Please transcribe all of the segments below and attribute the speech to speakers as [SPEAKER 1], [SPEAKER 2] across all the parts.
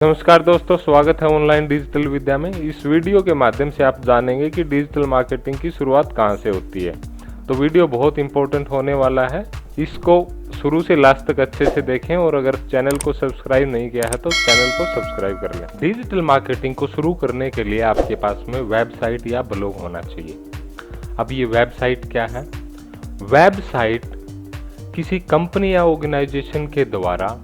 [SPEAKER 1] नमस्कार दोस्तों, स्वागत है ऑनलाइन डिजिटल विद्या में। इस वीडियो के माध्यम से आप जानेंगे कि डिजिटल मार्केटिंग की शुरुआत कहां से होती है। तो वीडियो बहुत इंपॉर्टेंट होने वाला है, इसको शुरू से लास्ट तक अच्छे से देखें और अगर चैनल को सब्सक्राइब नहीं किया है तो चैनल को सब्सक्राइब कर लें। डिजिटल मार्केटिंग को शुरू करने के लिए आपके पास में वेबसाइट या ब्लॉग होना चाहिए। अब ये वेबसाइट क्या है? वेबसाइट किसी कंपनी या ऑर्गेनाइजेशन के द्वारा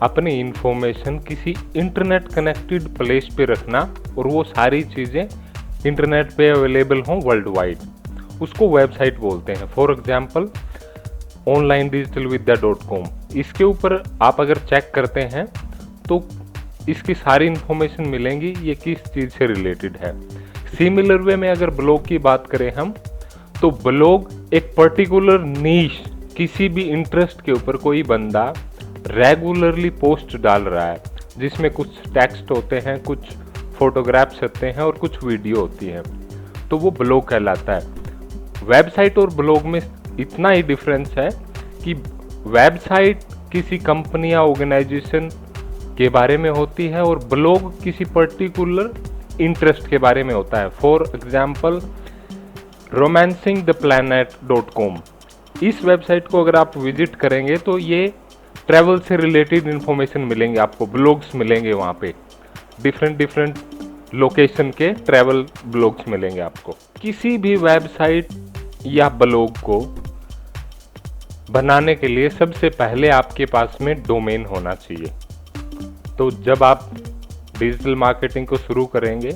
[SPEAKER 1] अपनी इंफॉर्मेशन किसी इंटरनेट कनेक्टेड प्लेस पे रखना और वो सारी चीज़ें इंटरनेट पे अवेलेबल हों वर्ल्ड वाइड, उसको वेबसाइट बोलते हैं। फॉर एग्जांपल onlinedigitalvidya.com, इसके ऊपर आप अगर चेक करते हैं तो इसकी सारी इंफॉर्मेशन मिलेंगी ये किस चीज़ से रिलेटेड है। सिमिलर वे में अगर ब्लॉग की बात करें हम, तो ब्लॉग एक पर्टिकुलर नीश, किसी भी इंटरेस्ट के ऊपर कोई बंदा रेगुलरली पोस्ट डाल रहा है जिसमें कुछ टेक्स्ट होते हैं, कुछ फोटोग्राफ्स होते हैं और कुछ वीडियो होती है, तो वो ब्लॉग कहलाता है। वेबसाइट और ब्लॉग में इतना ही डिफरेंस है कि वेबसाइट किसी कंपनी या ऑर्गेनाइजेशन के बारे में होती है और ब्लॉग किसी पर्टिकुलर इंटरेस्ट के बारे में होता है। फॉर एग्जाम्पल romancingtheplanet.com, इस वेबसाइट को अगर आप विजिट करेंगे तो ये ट्रैवल से रिलेटेड इन्फॉर्मेशन मिलेंगे आपको, ब्लॉग्स मिलेंगे वहाँ पे, डिफरेंट लोकेशन के ट्रैवल ब्लॉग्स मिलेंगे आपको। किसी भी वेबसाइट या ब्लॉग को बनाने के लिए सबसे पहले आपके पास में डोमेन होना चाहिए। तो जब आप डिजिटल मार्केटिंग को शुरू करेंगे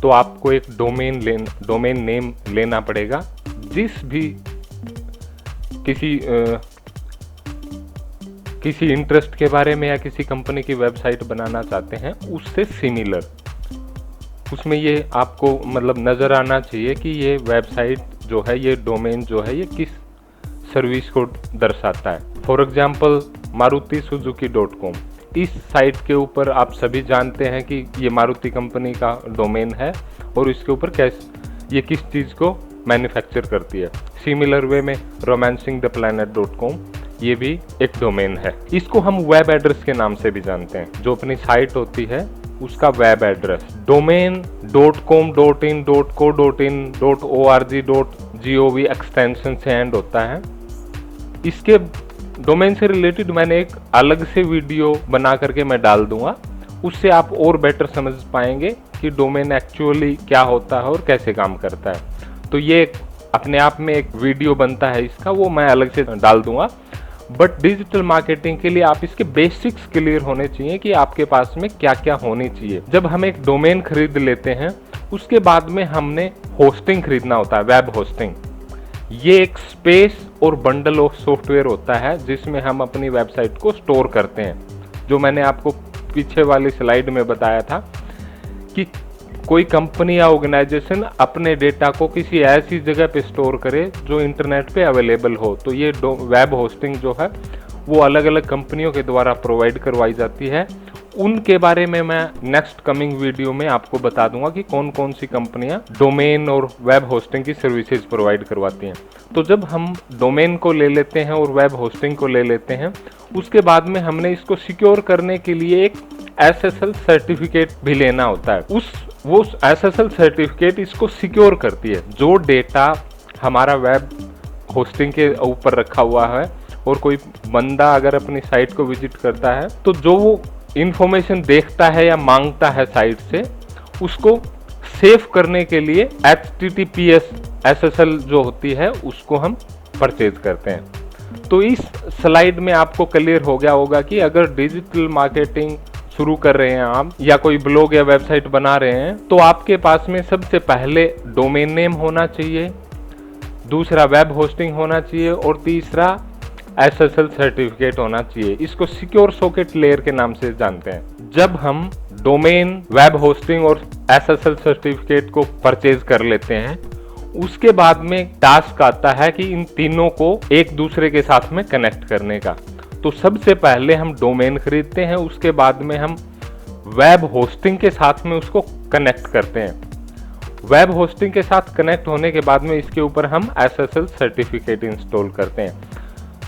[SPEAKER 1] तो आपको एक डोमेन नेम लेना पड़ेगा। जिस भी किसी इंटरेस्ट के बारे में या किसी कंपनी की वेबसाइट बनाना चाहते हैं उससे सिमिलर, उसमें ये आपको मतलब नज़र आना चाहिए कि ये वेबसाइट जो है, ये डोमेन जो है, ये किस सर्विस को दर्शाता है। फॉर एग्जांपल maruti-suzuki.com, इस साइट के ऊपर आप सभी जानते हैं कि ये मारुति कंपनी का डोमेन है और इसके ऊपर ये किस चीज़ को मैन्युफैक्चर करती है। सिमिलर वे में romancingtheplanet.com, ये भी एक डोमेन है। इसको हम वेब एड्रेस के नाम से भी जानते हैं। जो अपनी साइट होती है उसका web address domain .com, .in, .co, .in, .org, .gov extension से एंड होता है। इसके डोमेन से रिलेटेड मैंने एक अलग से वीडियो बना करके मैं डाल दूंगा, उससे आप और बेटर समझ पाएंगे कि डोमेन एक्चुअली क्या होता है और कैसे काम करता है। तो ये अपने आप में एक वीडियो बनता है इसका, वो मैं अलग से डाल दूंगा। बट डिजिटल मार्केटिंग के लिए आप इसके बेसिक्स क्लियर होने चाहिए कि आपके पास में क्या क्या होनी चाहिए। जब हम एक डोमेन खरीद लेते हैं उसके बाद में हमने होस्टिंग खरीदना होता है, वेब होस्टिंग। ये एक स्पेस और बंडल ऑफ सॉफ्टवेयर होता है जिसमें हम अपनी वेबसाइट को स्टोर करते हैं। जो मैंने आपको पीछे वाली स्लाइड में बताया था कि कोई कंपनी या ऑर्गेनाइजेशन अपने डेटा को किसी ऐसी जगह पे स्टोर करे जो इंटरनेट पे अवेलेबल हो, तो ये वेब होस्टिंग जो है वो अलग अलग कंपनियों के द्वारा प्रोवाइड करवाई जाती है। उनके बारे में मैं नेक्स्ट कमिंग वीडियो में आपको बता दूंगा कि कौन कौन सी कंपनियां डोमेन और वेब होस्टिंग की सर्विसेज प्रोवाइड करवाती हैं। तो जब हम डोमेन को ले लेते हैं और वेब होस्टिंग को ले लेते हैं, उसके बाद में हमने इसको सिक्योर करने के लिए एक SSL सर्टिफिकेट भी लेना होता है। वो SSL सर्टिफिकेट इसको सिक्योर करती है। जो डेटा हमारा वेब होस्टिंग के ऊपर रखा हुआ है और कोई बंदा अगर अपनी साइट को विजिट करता है तो जो वो इंफॉर्मेशन देखता है या मांगता है साइट से, उसको सेव करने के लिए HTTPS SSL जो होती है उसको हम परचेज करते हैं। तो इस स्लाइड में आपको क्लियर हो गया होगा कि अगर डिजिटल मार्केटिंग शुरू कर रहे हैं आप या कोई ब्लॉग या वेबसाइट बना रहे हैं तो आपके पास में सबसे पहले डोमेन नेम होना चाहिए, दूसरा वेब होस्टिंग होना चाहिए और तीसरा SSL सर्टिफिकेट होना चाहिए। इसको सिक्योर सॉकेट लेयर के नाम से जानते हैं। जब हम डोमेन, वेब होस्टिंग और SSL सर्टिफिकेट को परचेज कर लेते हैं, उसके बाद में टास्क आता है कि इन तीनों को एक दूसरे के साथ में कनेक्ट करने का। तो सबसे पहले हम डोमेन खरीदते हैं, उसके बाद में हम वेब होस्टिंग के साथ में उसको कनेक्ट करते हैं। वेब होस्टिंग के साथ कनेक्ट होने के बाद में इसके ऊपर हम SSL सर्टिफिकेट इंस्टॉल करते हैं।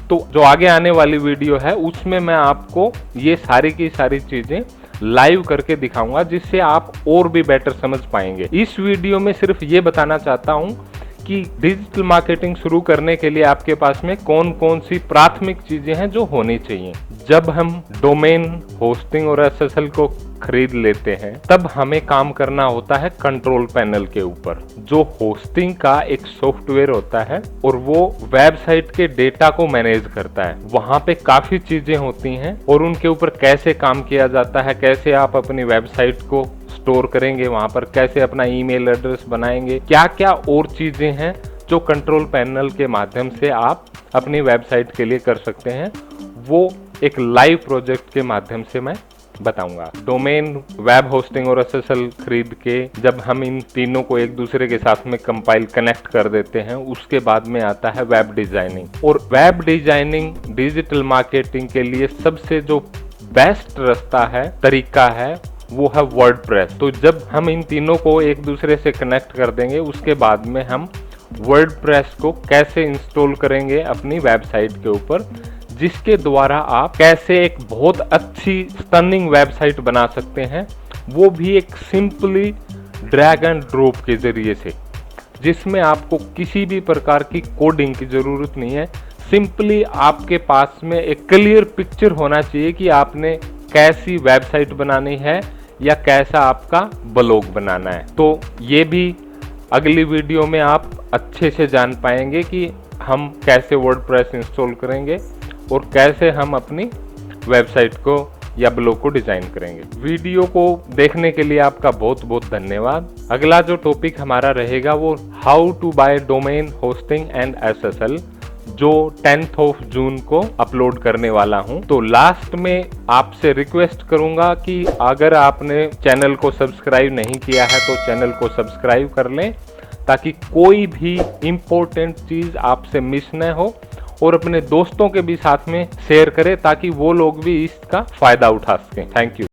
[SPEAKER 1] तो जो आगे आने वाली वीडियो है उसमें मैं आपको ये सारी की सारी चीज़ें लाइव करके दिखाऊंगा, जिससे आप और भी बेटर समझ पाएंगे। इस वीडियो में सिर्फ ये बताना चाहता हूँ कि डिजिटल मार्केटिंग शुरू करने के लिए आपके पास में कौन कौन सी प्राथमिक चीजें हैं जो होनी चाहिए। जब हम डोमेन, होस्टिंग और एसएसएल को खरीद लेते हैं, तब हमें काम करना होता है कंट्रोल पैनल के ऊपर, जो होस्टिंग का एक सॉफ्टवेयर होता है और वो वेबसाइट के डेटा को मैनेज करता है। वहां पे काफी चीजें होती हैं और उनके ऊपर कैसे काम किया जाता है, कैसे आप अपनी वेबसाइट को स्टोर करेंगे, वहां पर कैसे अपना ईमेल एड्रेस बनाएंगे, क्या क्या और चीजें हैं जो कंट्रोल पैनल के माध्यम से आप अपनी वेबसाइट के लिए कर सकते हैं, वो एक लाइव प्रोजेक्ट के माध्यम से मैं बताऊंगा। डोमेन, वेब होस्टिंग और एसएसएल खरीद के जब हम इन तीनों को एक दूसरे के साथ में कंपाइल, कनेक्ट कर देते हैं, उसके बाद में आता है वेब डिजाइनिंग। और वेब डिजाइनिंग डिजिटल मार्केटिंग के लिए सबसे जो बेस्ट रास्ता है, तरीका है, वो है वर्डप्रेस। तो जब हम इन तीनों को एक दूसरे से कनेक्ट कर देंगे, उसके बाद में हम वर्डप्रेस को कैसे इंस्टॉल करेंगे अपनी वेबसाइट के ऊपर, जिसके द्वारा आप कैसे एक बहुत अच्छी स्टनिंग वेबसाइट बना सकते हैं, वो भी एक सिंपली ड्रैग एंड ड्रॉप के जरिए से, जिसमें आपको किसी भी प्रकार की कोडिंग की जरूरत नहीं है। सिंपली आपके पास में एक क्लियर पिक्चर होना चाहिए कि आपने कैसी वेबसाइट बनानी है या कैसा आपका ब्लॉग बनाना है। तो ये भी अगली वीडियो में आप अच्छे से जान पाएंगे कि हम कैसे वर्डप्रेस इंस्टॉल करेंगे और कैसे हम अपनी वेबसाइट को या ब्लॉग को डिजाइन करेंगे। वीडियो को देखने के लिए आपका बहुत बहुत धन्यवाद। अगला जो टॉपिक हमारा रहेगा वो how to buy domain, hosting and SSL, जो 10 जून को अपलोड करने वाला हूं। तो लास्ट में आपसे रिक्वेस्ट करूंगा कि अगर आपने चैनल को सब्सक्राइब नहीं किया है तो चैनल को सब्सक्राइब कर लें, ताकि कोई भी इम्पोर्टेंट चीज आपसे मिस न हो, और अपने दोस्तों के भी साथ में शेयर करें ताकि वो लोग भी इसका फायदा उठा सकें। Thank you.